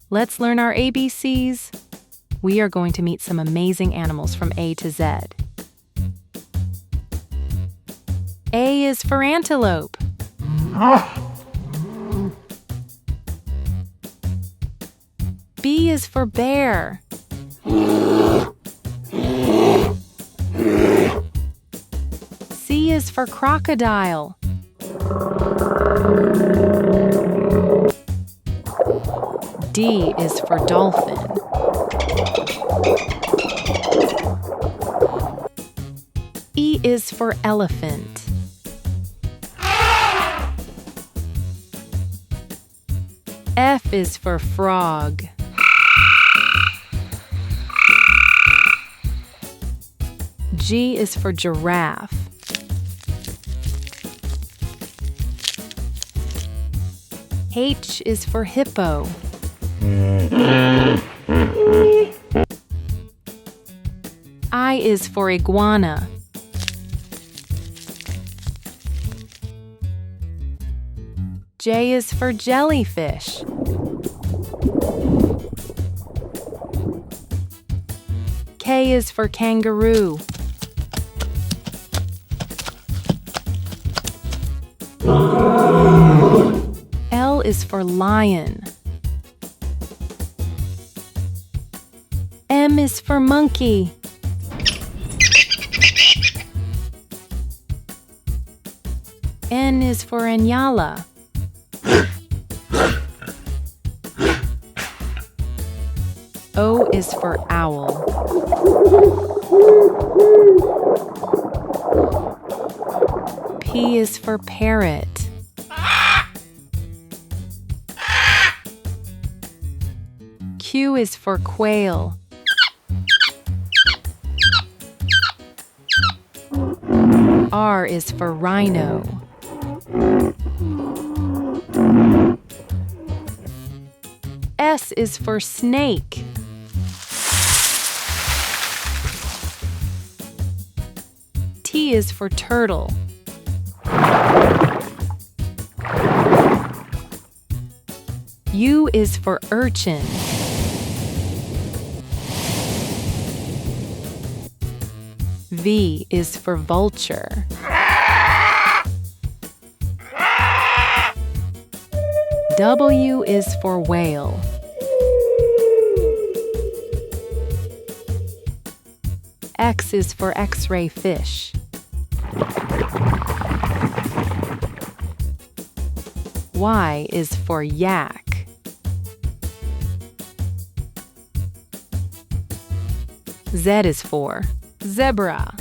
Let's learn our ABCs. We are going to meet some amazing animals from A to Z. A is for antelope. B is for bear. C is for crocodile. D is for dolphin. E is for elephant. F is for frog. G is for giraffe. H is for hippo. I is for iguana. J is for jellyfish. K is for kangaroo. L is for lion. M is for monkey. N is for Anyala. O is for owl. P is for parrot. Q is for quail. R is for rhino. S is for snake. T is for turtle. U is for urchin. V is for vulture. W is for whale. X is for X-ray fish. Y is for yak. Z is for zebra.